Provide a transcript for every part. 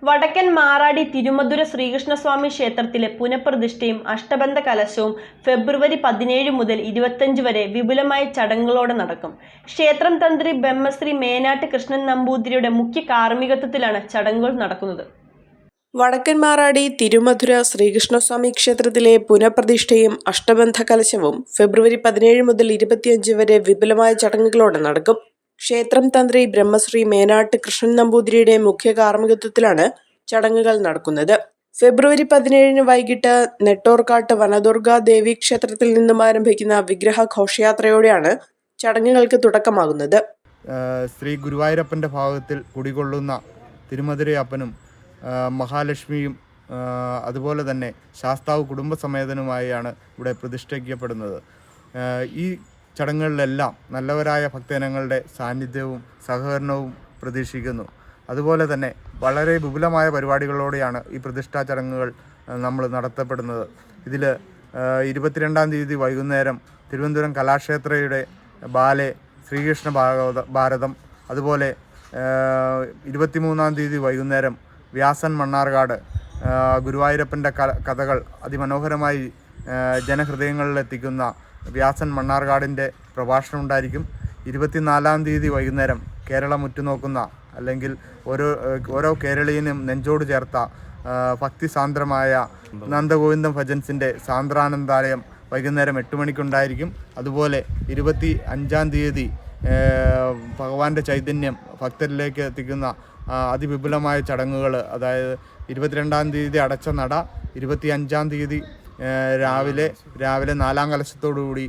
വടക്കൻ മാറാടി തിരുമധുര ശ്രീകൃഷ്ണസ്വാമി ക്ഷേത്രത്തിലെ പുനഃപ്രതിഷ്ഠയും അഷ്ടബന്ധ കലശവും ഫെബ്രുവരി 17 മുതൽ 25 വരെ വിപുലമായ ചടങ്ങുകളോടെ നടക്കും. ക്ഷേത്രം തന്ത്രി ബ്രഹ്മശ്രീ മേനാട്ട് കൃഷ്ണൻ നമ്പൂതിരിയുടെ മുഖ്യ കാർമ്മികത്വത്തിലാണ് ചടങ്ങുകൾ നടക്കുന്നത്. വടക്കൻ മാറാടി തിരുമധുര ശ്രീകൃഷ്ണസ്വാമി ക്ഷേത്രത്തിലെ പുനഃപ്രതിഷ്ഠയും അഷ്ടബന്ധ കലശവും ഫെബ്രുവരി 17 മുതൽ 25 വരെ വിപുലമായ ചടങ്ങുകളോടെ നടക്കും. ക്ഷേത്രം തന്ത്രി ബ്രഹ്മശ്രീ മേനാട്ട് കൃഷ്ണൻ നമ്പൂതിരിയുടെ മുഖ്യ കാർമ്മികത്വത്തിലാണ് ചടങ്ങുകൾ നടക്കുന്നത്. ഫെബ്രുവരി 17 വൈകിട്ട് നെട്ടോർക്കാട്ട് വനദുർഗാ ദേവി ക്ഷേത്രത്തിൽ നിന്നും ആരംഭിക്കുന്ന വിഗ്രഹ ഘോഷയാത്രയോടെയാണ് ചടങ്ങുകൾക്ക് തുടക്കമാകുന്നത്. ശ്രീ ഗുരുവായൂരപ്പൻ്റെ ഭാഗത്തിൽ കുടികൊള്ളുന്ന തിരുമധുരയപ്പനും മഹാലക്ഷ്മിയും അതുപോലെ തന്നെ ശാസ്താവ് കുടുംബസമേതനുമായാണ് ഇവിടെ പ്രതിഷ്ഠിക്കപ്പെടുന്നത്. ഈ ചടങ്ങുകളിലെല്ലാം നല്ലവരായ ഭക്തജനങ്ങളുടെ സാന്നിധ്യവും സഹകരണവും പ്രതീക്ഷിക്കുന്നു. അതുപോലെ തന്നെ വളരെ വിപുലമായ പരിപാടികളോടെയാണ് ഈ പ്രതിഷ്ഠാ ചടങ്ങുകൾ നമ്മൾ നടത്തപ്പെടുന്നത്. ഇതിൽ 22-ാം തീയതി വൈകുന്നേരം തിരുവനന്തപുരം കലാക്ഷേത്രയുടെ ബാലെ ശ്രീകൃഷ്ണ ഭാരതം, അതുപോലെ 23-ാം തീയതി വൈകുന്നേരം വ്യാസൻ മണ്ണാർക്കാട് ഗുരുവായൂരപ്പൻ്റെ കഥകൾ അതിമനോഹരമായി ജനഹൃദയങ്ങളിലെത്തിക്കുന്ന വ്യാസൻ മണ്ണാർക്കാടിൻ്റെ പ്രഭാഷണം ഉണ്ടായിരിക്കും. 24-ാം തീയതി വൈകുന്നേരം കേരളം ഉറ്റുനോക്കുന്ന അല്ലെങ്കിൽ ഓരോ കേരളീയനും നെഞ്ചോട് ചേർത്ത ഭക്തിസാന്ദ്രമായ നന്ദഗോവിന്ദം ഭജൻസിൻ്റെ സാന്ദ്രാനന്ദാലയം വൈകുന്നേരം 8 മണിക്കുണ്ടായിരിക്കും. അതുപോലെ 25-ാം തീയതി ഭഗവാന്റെ ചൈതന്യം ഭക്തരിലേക്ക് എത്തിക്കുന്ന അതിവിപുലമായ ചടങ്ങുകൾ, അതായത് 22-ാം തീയതി അടച്ച നട 25-ാം തീയതി രാവിലെ 4-ാം കലശത്തോടുകൂടി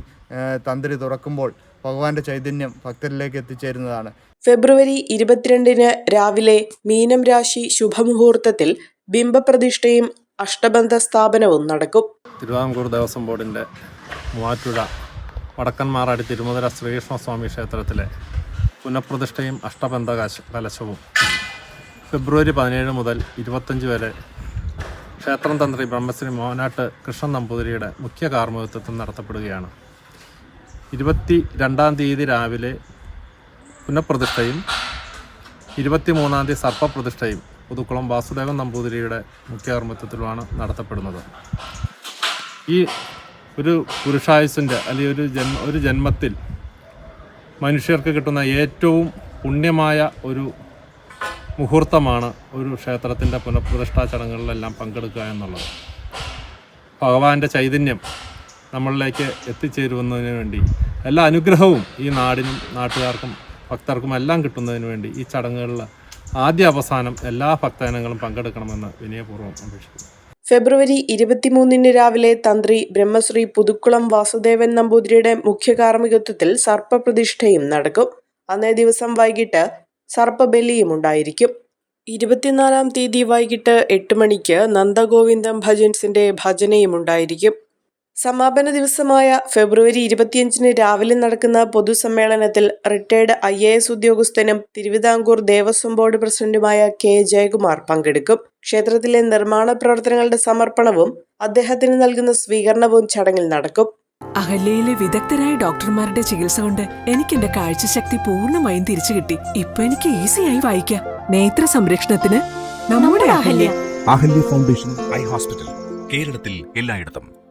തന്ത്രി തുറക്കുമ്പോൾ ഭഗവാന്റെ ചൈതന്യം ഭക്തരിലേക്ക് എത്തിച്ചേരുന്നതാണ്. ഫെബ്രുവരി 22-ന് രാവിലെ മീനം രാശി ശുഭമുഹൂർത്തത്തിൽ ബിംബപ്രതിഷ്ഠയും അഷ്ടബന്ധ സ്ഥാപനവും നടക്കും. തിരുവിതാംകൂർ ദേവസ്വം ബോർഡിൻ്റെ മൂവാറ്റുപുഴ വടക്കൻ മാറാടി തിരുമധുര ശ്രീകൃഷ്ണസ്വാമി ക്ഷേത്രത്തിലെ പുനഃപ്രതിഷ്ഠയും അഷ്ടബന്ധ കലശവും ഫെബ്രുവരി 17 മുതൽ 25 വരെ ക്ഷേത്രം തന്ത്രി ബ്രഹ്മശ്രീ മേനാട്ട് കൃഷ്ണൻ നമ്പൂതിരിയുടെ മുഖ്യ കാർമ്മികത്വത്തിൽ നടത്തപ്പെടുകയാണ്. 22-ാം തീയതി രാവിലെ പുനഃപ്രതിഷ്ഠയും 23-ാം തീയതി സർപ്പപ്രതിഷ്ഠയും പുതുക്കുളം വാസുദേവൻ നമ്പൂതിരിയുടെ മുഖ്യ കാർമ്മികത്വത്തിലുമാണ് നടത്തപ്പെടുന്നത്. ഈ ഒരു പുരുഷായുസിൻ്റെ അല്ലെങ്കിൽ ഒരു ജന്മത്തിൽ മനുഷ്യർക്ക് കിട്ടുന്ന ഏറ്റവും പുണ്യമായ ഒരു മുഹൂർത്തമാണ് ഒരു ക്ഷേത്രത്തിൻ്റെ പുനഃപ്രതിഷ്ഠാ ചടങ്ങുകളിലെല്ലാം പങ്കെടുക്കുക എന്നുള്ളത്. ഭഗവാന്റെ ചൈതന്യം നമ്മളിലേക്ക് എത്തിച്ചേരുന്നതിന് വേണ്ടി എല്ലാ അനുഗ്രഹവും ഈ നാടിനും നാട്ടുകാർക്കും ഭക്തർക്കും എല്ലാം കിട്ടുന്നതിന് വേണ്ടി ഈ ചടങ്ങുകളിൽ ആദ്യ അവസാനം എല്ലാ ഭക്തജനങ്ങളും പങ്കെടുക്കണമെന്ന് വിനയപൂർവ്വം അപേക്ഷിക്കുന്നു. ഫെബ്രുവരി 23-ന് രാവിലെ തന്ത്രി ബ്രഹ്മശ്രീ പുതുക്കുളം വാസുദേവൻ നമ്പൂതിരിയുടെ മുഖ്യ കാർമ്മികത്വത്തിൽ സർപ്പപ്രതിഷ്ഠയും നടക്കും. അന്നേ ദിവസം വൈകിട്ട് സർപ്പബലിയും ഉണ്ടായിരിക്കും. 24-ാം തീയതി വൈകിട്ട് 8 മണിക്ക് നന്ദഗോവിന്ദം ഭജൻസിന്റെ ഭജനയും ഉണ്ടായിരിക്കും. സമാപന ദിവസമായ ഫെബ്രുവരി 25-ന് രാവിലെ നടക്കുന്ന പൊതുസമ്മേളനത്തിൽ റിട്ടയർഡ് IAS ഉദ്യോഗസ്ഥനും തിരുവിതാംകൂർ ദേവസ്വം ബോർഡ് പ്രസിഡന്റുമായ K. ജയകുമാർ പങ്കെടുക്കും. ക്ഷേത്രത്തിലെ നിർമ്മാണ പ്രവർത്തനങ്ങളുടെ സമർപ്പണവും അദ്ദേഹത്തിന് നൽകുന്ന സ്വീകരണവും ചടങ്ങിൽ നടക്കും. അഹല്യയിലെ വിദഗ്ധരായ ഡോക്ടർമാരുടെ ചികിത്സ കൊണ്ട് എനിക്ക് എന്റെ കാഴ്ചശക്തി പൂർണ്ണമായും തിരിച്ചു കിട്ടി. ഇപ്പൊ എനിക്ക് ഈസിയായി വായിക്കാം. നേത്ര സംരക്ഷണത്തിന് നമ്മുടെ Ahalya. Ahalya foundation eye hospital, കേരളത്തിൽ എല്ലായിടത്തും.